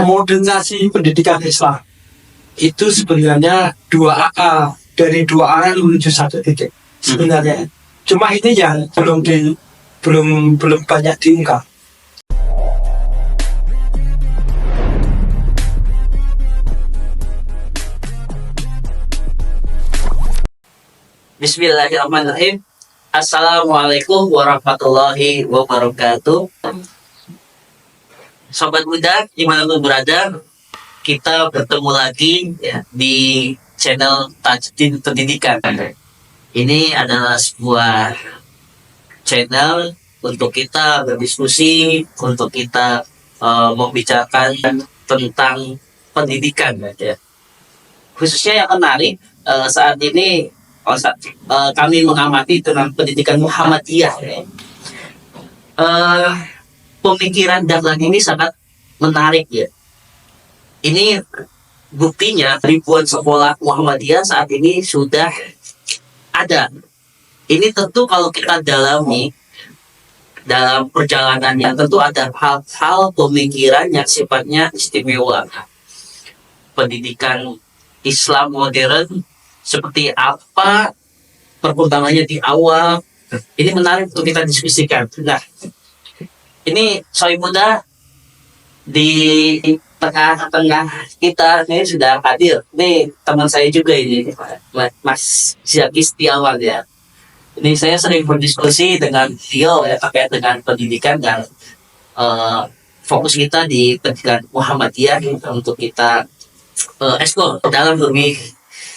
modernisasi pendidikan Islam itu sebenarnya dua dari dua arah menuju satu titik sebenarnya. Cuma ini yang belum banyak diungkap. Bismillahirrahmanirrahim. Assalamualaikum warahmatullahi wabarakatuh. Sobat muda, dimanapun berada, kita bertemu lagi ya, di channel Tajdid Pendidikan. Ini adalah sebuah channel untuk kita berdiskusi, untuk kita membicarakan tentang pendidikan. Ya. Khususnya yang menarik saat ini kami mengamati tentang pendidikan Muhammadiyah. Pemikiran Dahlan ini sangat menarik ya. Ini buktinya ribuan sekolah Muhammadiyah saat ini sudah ada. Ini tentu kalau kita dalami dalam perjalanannya tentu ada hal-hal pemikiran yang sifatnya istimewa. Pendidikan Islam modern seperti apa perkembangannya di awal, ini menarik untuk kita diskusikan. Nah, ini soy muda di tengah-tengah kita ini sudah hadir. Ini teman saya juga ini, Mas Zaki Setiawan ya. Ini saya sering berdiskusi dengan beliau ya terkait dengan pendidikan dan fokus kita di pendidikan Muhammadiyah untuk kita explore dalam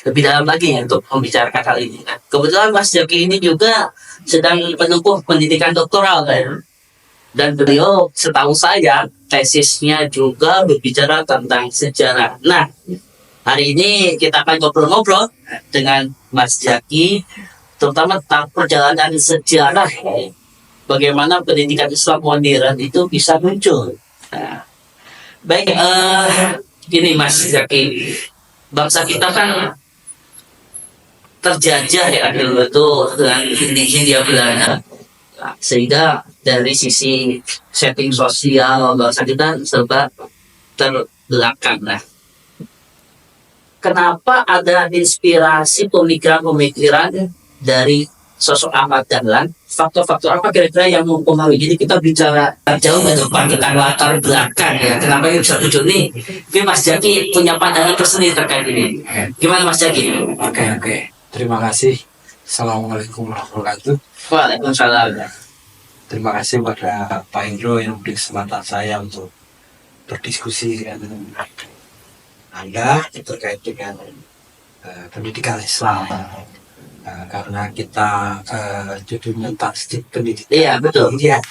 lebih dalam lagi ya, untuk membicarakan hal ini. Nah, kebetulan Mas Zaki ini juga sedang menempuh pendidikan doktoral kan? Dan beliau setahu saya tesisnya juga berbicara tentang sejarah. Nah, hari ini kita akan ngobrol-ngobrol dengan Mas Zaki terutama tentang perjalanan sejarah bagaimana pendidikan Islam modern itu bisa muncul. Nah, baik, gini Mas Zaki, bangsa kita kan terjajah ya dulu itu dengan Hindia Belanda, sehingga dari sisi setting sosial bangsa kita serba terbelakang. Nah, kenapa ada inspirasi pemikiran-pemikiran dari sosok Ahmad Dahlan? Faktor-faktor apa kira-kira yang mempengaruhi? Jadi kita bicara jauh ke depan tentang latar belakang ya. Kenapa ini bisa muncul nih? Mungkin Mas Zaki punya pandangan tersendiri terkait ini. Gimana Mas Zaki? Oke. Terima kasih. Assalamualaikum warahmatullahi wabarakatuh. Waalaikumsalam. Terima kasih pada Pak Indro yang memberi kesempatan saya untuk berdiskusi dengan Anda terkait dengan pendidikan Islam. Karena kita judulnya Tajdid Pendidikan. Iya, betul. Ya,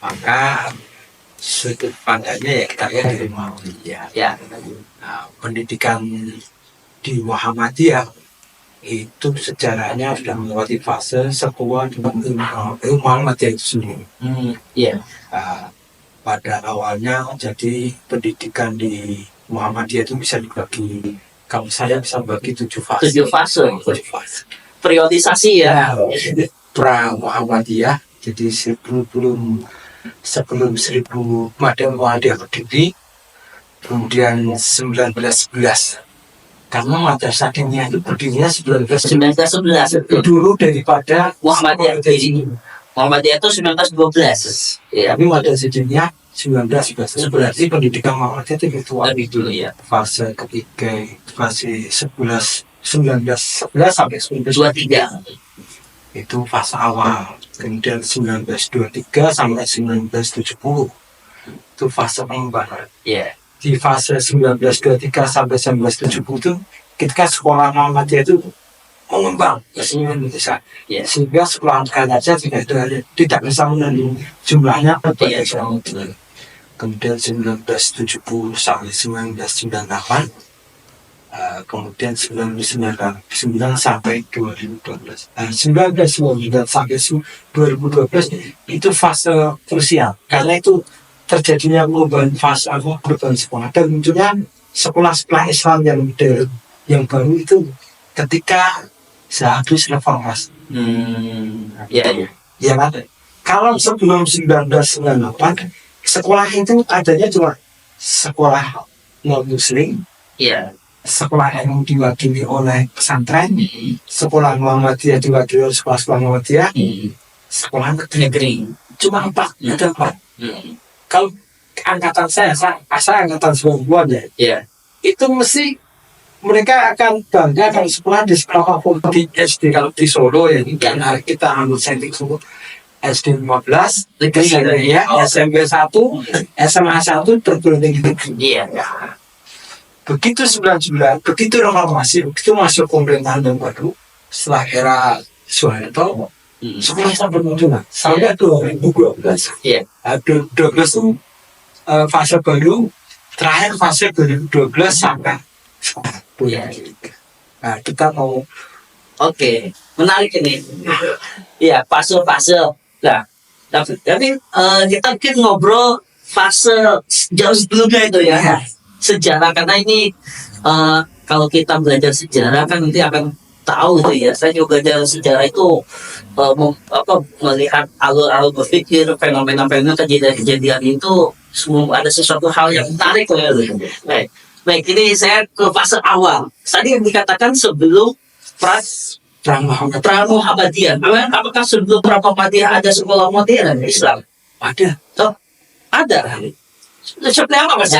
maka sudut pandangnya ya kita lihat dari Muhammadiyah. Ya. Nah, pendidikan di Muhammadiyah itu sejarahnya sudah melewati fase sebuah dengan ilmu Muhammadiyah itu sendiri. Iya. Pada awalnya jadi pendidikan di Muhammadiyah itu bisa dibagi, kalau saya bisa bagi 7 fase. 7 fase. 7 fase. Priorisasi ya. Pra Muhammadiyah, jadi sebelum 1000 Muhammadiyah berdiri, kemudian 1911. Karena madrasah diniyah itu berdirinya 1911 dulu daripada Muhammadiyah ini. Muhammadiyah itu 1912. Ya. Tapi madrasah diniyah 1911. Berarti pendidikan Muhammadiyah itu virtual. Lebih dulu ya. Fase ketiga, fase 1911 sampai 1923 itu fase awal. Kemudian 1923 sampai 1970 itu fase pengembangan. Iya. Di fase 1923 sampai 1970 itu ketika sekolah Muhammadiyah itu mengembang ke seluruh Indonesia. Yeah. Sehingga sekolah saja tidak bisa menampung jumlahnya. Kemudian 1970 sampai 1998, kemudian 1999 sampai 2012. 1999 sampai 2012 itu fase krusial karena itu terjadinya perubahan fase perubahan sekolah dan munculnya sekolah-sekolah Islam yang modern yang baru itu ketika sehabis reformasi. Ya kan? Kalau sebelum 1998 sekolah itu adanya cuma sekolah non muslim, Iya. sekolah yang diwakili oleh pesantren, sekolah Muhammadiyah diwakili oleh sekolah Muhammadiyah, sekolah negeri. Cuma 4, ada 4. Kalau angkatan saya angkatan 90-an ya, Iya. itu mesti mereka akan bangga kalau sekolah di sekolah di SD. Kalau di Solo ya, kan kita ambil setting Solo SD 15, SMP ya, SMP 1, SMA 1, perguruan tinggi negeri. Iya. Begitu 99, begitu reformasi, begitu masuk pemerintahan yang baru, setelah era Soeharto, sekolah sampai bermunculan sampai 2012. Iya. 2012 itu fase baru, terakhir fase 2012 sampai sekarang. Iya. Nah, kita mau Oke, menarik ini. Iya, fase-fase. Nah, tapi kita mungkin ngobrol fase jauh sebelumnya itu ya. Sejarah, karena ini kalau kita belajar sejarah kan nanti akan tahu itu ya. Saya juga belajar sejarah itu melihat alur-alur berpikir, fenomena-fenomena kejadian-kejadian itu semua ada sesuatu hal yang menarik ya. Baik, ini saya ke fase awal. Tadi yang dikatakan sebelum pra Muhammadiyah. Apakah sebelum pra Muhammadiyah ada sekolah modern Islam? ada. Oh, ada. Seperti apa Mas?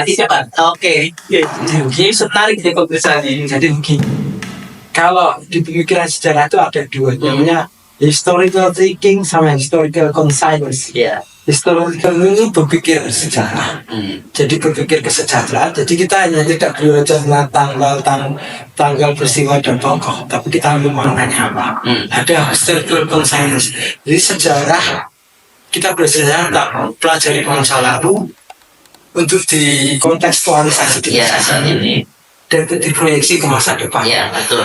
Oke. Jadi menarik di pembicaraan ini. Jadi begini, kalau di pemikiran sejarah itu ada dua, namanya historical thinking sama historical conscience. Iya. Historical ini berpikir sejarah, jadi berpikir kesejahteraan. Jadi kita hanya tidak belajar tentang tanggal peristiwa dan tokoh, tapi kita ambil maknanya apa. Ada historical conscience. Jadi sejarah kita belajar tentang pelajari masa lalu untuk dikontekstualisasi di masa ini dan diproyeksi ke masa depan. Iya, betul.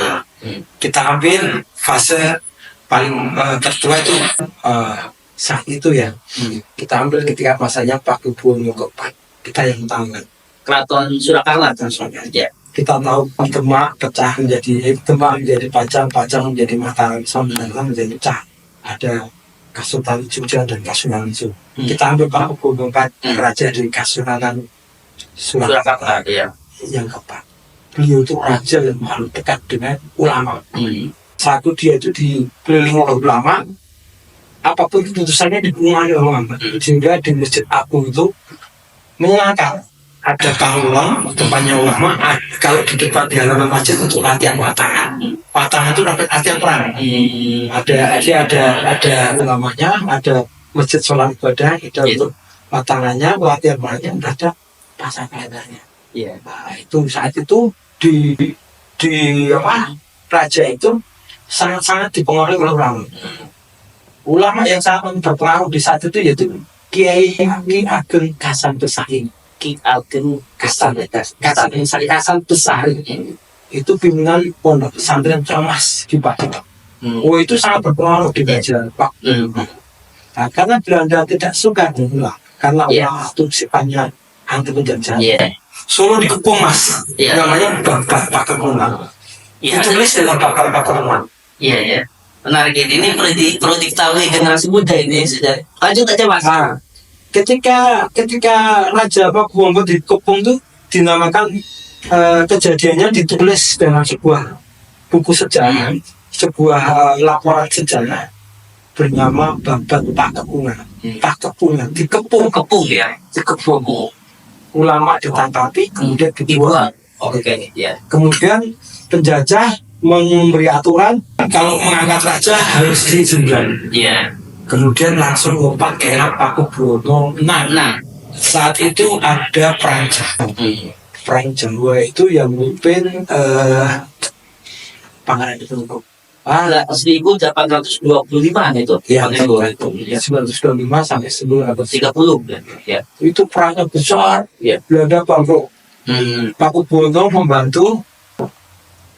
Kita ambil fase paling tertua itu saat itu ya. Kita ambil ketika masanya Pakubuwono keempat. Kita yang tahu kan. Keraton Surakarta. Ya. Kita tahu Demak pecah menjadi Demak menjadi Pajang menjadi Mataram, Samudra menjadi pecah. Ada Kasunanan Jogja dan Kasunanan Solo. Kita ambil Pakubuwono keempat, raja dari Kasunanan Surakarta. Iya. Yang keempat. Beliau itu raja yang paling dekat dengan ulama. Satu, dia itu dikelilingi oleh ulama, apapun keputusannya dipengaruhi oleh ulama. Sehingga di Masjid Agung itu mengangkat ada panggung tempatnya ulama. Kalau di depan di halaman masjid untuk latihan watangan. Watangan itu latihan perang. Ada ulamanya, ada masjid sholat ibadah, ada untuk watangannya, latihan perangnya, ada pasang kalendernya. Iya. Nah, itu saat itu di raja itu sangat dipengaruhi oleh ulama. Ulama yang sangat berpengaruh di saat itu yaitu Kiai Ageng Kasan Besari. Ki Ageng Kasan Besari itu pimpinan pondok pesantren Camas di Padang. Oh, itu sangat berpengaruh di meja Pak. Nah, karena Belanda tidak suka dengan karena ulama itu sifatnya anti penjajahan. Solo dikepung Mas, namanya Bapak Pakemungan. Ditulis dengan Bapak Pakemungan. Iya. Menarik ini perlu diketahui generasi muda ini. Lanjut aja Mas. Nah, ketika Raja Pakuwongo dikepung itu dinamakan kejadiannya ditulis dalam sebuah buku sejarah, sebuah laporan sejarah bernama Babat Pakemungan. Pakemungan dikepung Ya. dikepung. Ulama ditangkapi, kemudian dibuang. Oke. Ya. Kemudian penjajah memberi aturan kalau mengangkat raja harus diizinkan. Iya. Kemudian langsung lompat ke era Pakubuwono. Nah, saat itu ada perang Jawa. Perang Jawa itu yang memimpin Pangeran Diponegoro. 1825 itu. Ya, 1925 sampai 1930. Ya. Itu perangnya besar. Ya. Belanda bangkrut. Pakubuwono membantu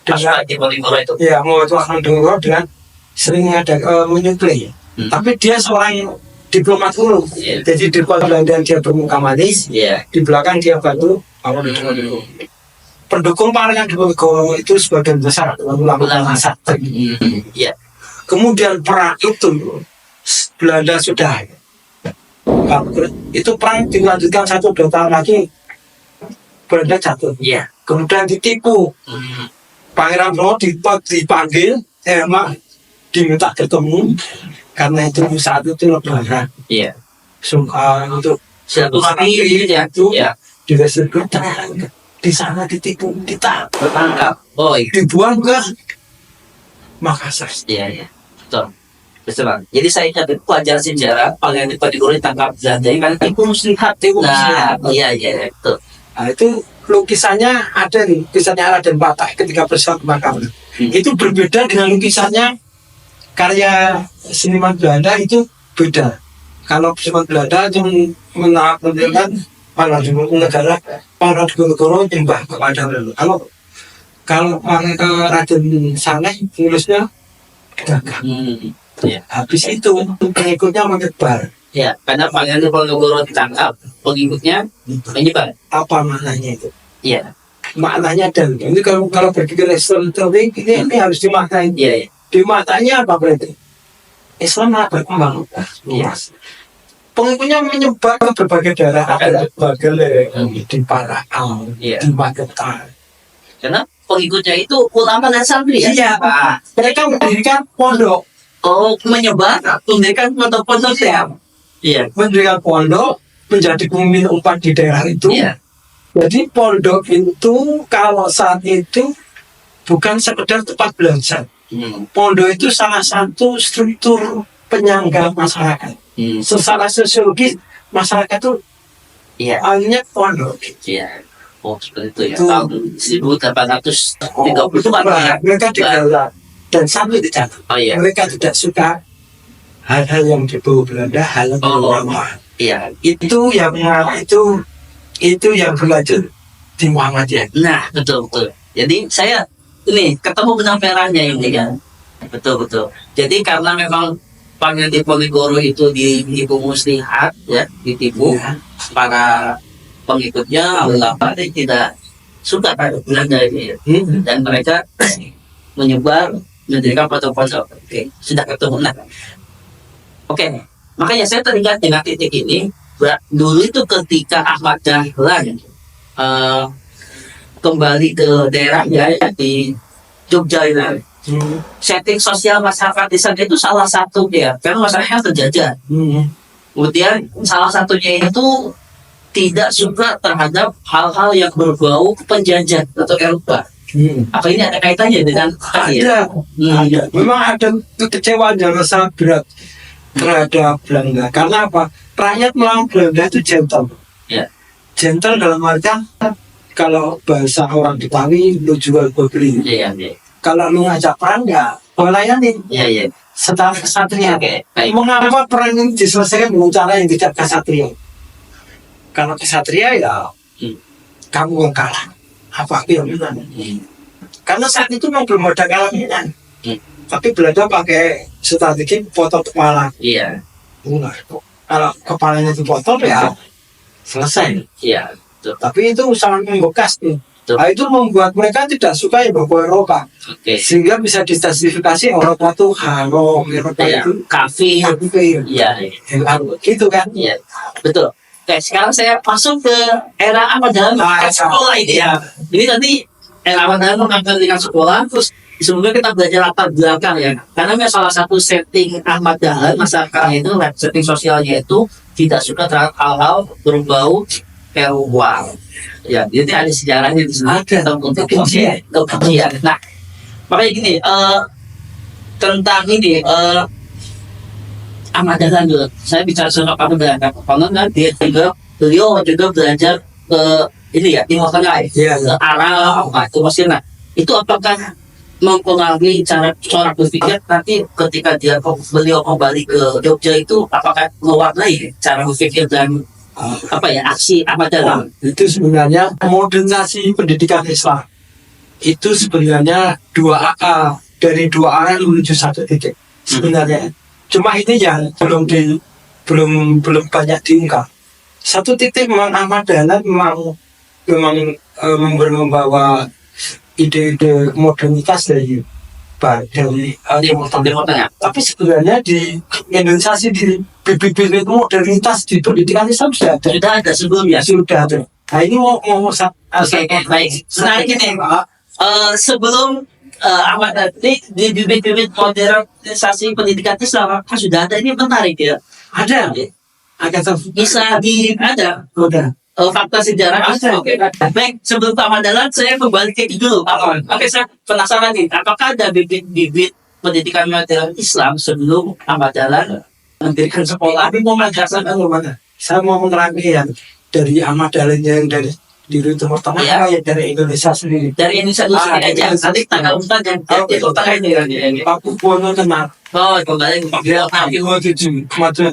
dengan Diponegoro itu. ya membantu Diponegoro dengan sering ada menyuplai. Tapi dia seorang diplomat hulu. Jadi di depan Belanda dia bermuka manis. Di belakang dia bantu Diponegoro. Pendukung Pangeran Diponegoro itu sebagian besar ulama santri. Kemudian perang itu Belanda sudah bangkrut. Itu perang dilanjutkan 1-2 tahun lagi Belanda jatuh. Iya. Kemudian ditipu. Pangeran Bromo dipanggil, diminta ketemu karena itu saat itu lebaran. Iya. Untuk Silaturahmi gitu ya. itu Iya. disebut di sana ditipu, Tertangkap. Oh iya. dibuang ke Makassar. Iya, iya. Betul. Betul, Bang. Jadi saya catat pelajaran sejarah Pangeran Diponegoro ditangkap Belanda kan Tipu muslihat, nah, iya, iya, betul. Nah, itu lukisannya ada nih, lukisannya Raden Patah ketika bersama Makassar. Itu berbeda dengan lukisannya karya seniman Belanda, itu beda. Kalau seniman Belanda itu menampilkan para negara, para Diponegoro nyembah kepada Allah. Kalau Raden Saleh tulisnya dagang. Iya. Habis itu pengikutnya menyebar. Ya, karena Pangeran Diponegoro ditangkap, pengikutnya menyebar. Apa maknanya itu? Iya. Maknanya dan ini kalau berpikir storytelling ini harus dimaknai. Iya, iya. Dimaknanya apa berarti? Islam malah berkembang. Iya. Pengikutnya menyebar ke berbagai daerah, ada berbagai di Paraal, Iya. di Magetan. Karena pengikutnya itu ulama dan santri ya. Iya, Pak. Mereka mendirikan pondok, Oh, menyebar, mendirikan pondok-pondok ya. Iya. mendirikan pondok, menjadi pemimpin umat di daerah itu. Iya. Jadi pondok itu kalau saat itu bukan sekedar tempat belajar. Pondok itu salah satu struktur penyangga masyarakat. Secara sosiologis masyarakat itu Iya. hanya pondok. Iya. Oh, seperti itu ya. Itu. Tahun 1830 kan ya. Mereka digelar dan sampai dicatat. Oh iya. Mereka tidak suka hal-hal yang berbau Belanda, hal yang Oh. berbau Iya. itu yang berlanjut di Muhammadiyah. Nah, betul. Jadi saya ini ketemu benang merahnya ini kan. Betul. Jadi karena memang Pangeran Diponegoro itu ditipu muslihat ya, ditipu Ya. para pengikutnya ulama tidak suka pada Belanda ini ya. Dan mereka menyebar mendirikan pondok-pondok. Oke, sudah ketemu. Nah, oke, makanya saya teringat dengan titik ini. Dulu itu ketika Ahmad Dahlan kembali ke daerahnya ya, di Jogja ini, setting sosial masyarakat di sana itu salah satu ya, karena masyarakatnya terjajah. Kemudian salah satunya itu tidak suka terhadap hal-hal yang berbau penjajah atau Eropa. Apa ini ada kaitannya dengan Ada. Memang ada kekecewaan yang sangat berat terhadap Belanda. Karena apa? Rakyat melawan Belanda itu gentle. Ya. Gentle dalam artian kalau bahasa orang Betawi, lu jual gue beli. Iya. Kalau lu ngajak perang ya, gue layanin. Iya. Setelah kesatria. Oke, baik. Mengapa perang ini diselesaikan dengan cara yang tidak kesatria? Kalau kesatria ya kamu yang kalah. Apa aku yang menang? Karena saat itu memang belum ada kalaminan. Tapi Belanda pakai strategi potong kepala. Iya. Kalau kepalanya dipotong ya selesai. Iya. Betul. Tapi itu sangat membekas nih. Betul. Nah, itu membuat mereka tidak suka yang berbau Eropa. Oke. Sehingga bisa dijustifikasi Eropa itu haram, Eropa Iya. itu Kafe. kafir. Iya. Gitu kan? Iya. Betul. Oke, sekarang saya masuk ke era Ahmad Dahlan sekolah ini ya. Ini tadi era Ahmad Dahlan akan dengan sekolah, terus sebelumnya kita belajar latar belakang ya. Karena memang salah satu setting Ahmad Dahlan masyarakat itu, setting sosialnya itu tidak suka terhadap hal-hal berbau Eropa. Ya, jadi ada sejarahnya di sini. Ada. Tentang kebencian. Nah, makanya gini, tentang ini, Ahmad Dahlan dulu. Saya bicara soal Ahmad Dahlan. Karena beliau juga belajar ke ini ya, Timur Tengah, Iya. ke Arab, ke Mesir. Nah, itu apakah mempengaruhi cara berpikir nanti ketika beliau kembali ke Jogja itu apakah mewarnai cara berpikir dan aksi Ahmad Dahlan? Itu sebenarnya modernisasi pendidikan Islam. Itu sebenarnya dua dari dua arah menuju satu titik. Sebenarnya cuma ini yang belum banyak diungkap. Satu titik memang Ahmad Dahlan memang membawa ide-ide modernitas dari Timur Tengah. tapi sebenarnya di Indonesia sendiri bibit-bibit modernitas di pendidikan Islam sudah ada. Sudah ada sebelumnya. Sudah ada. Nah ini mau Oke, baik. Menarik ini. Sebelum Ahmad Dhani di bibit-bibit modernisasi pendidikan Islam kan sudah ada, ini menarik ya. ada agak Bisa ada udah. fakta sejarah. Ada. Oke. Baik, sebelum Pak Mandalan saya kembali ke dulu. Oke, saya penasaran nih, apakah ada bibit-bibit pendidikan modern Islam sebelum Ahmad Dahlan mendirikan sekolah? Tapi mau madrasah kan mana? Saya mau menerangkan yang dari Ahmad Dahlan yang dari dulu Timur Tengah Iya. ya dari Indonesia sendiri. Dari Indonesia dulu sendiri aja. Nanti tanggal 4 yang di kota ini. Paku Buwono kenal. Oh, kembali ke Dia Papua. Paku Buwono 7 Madura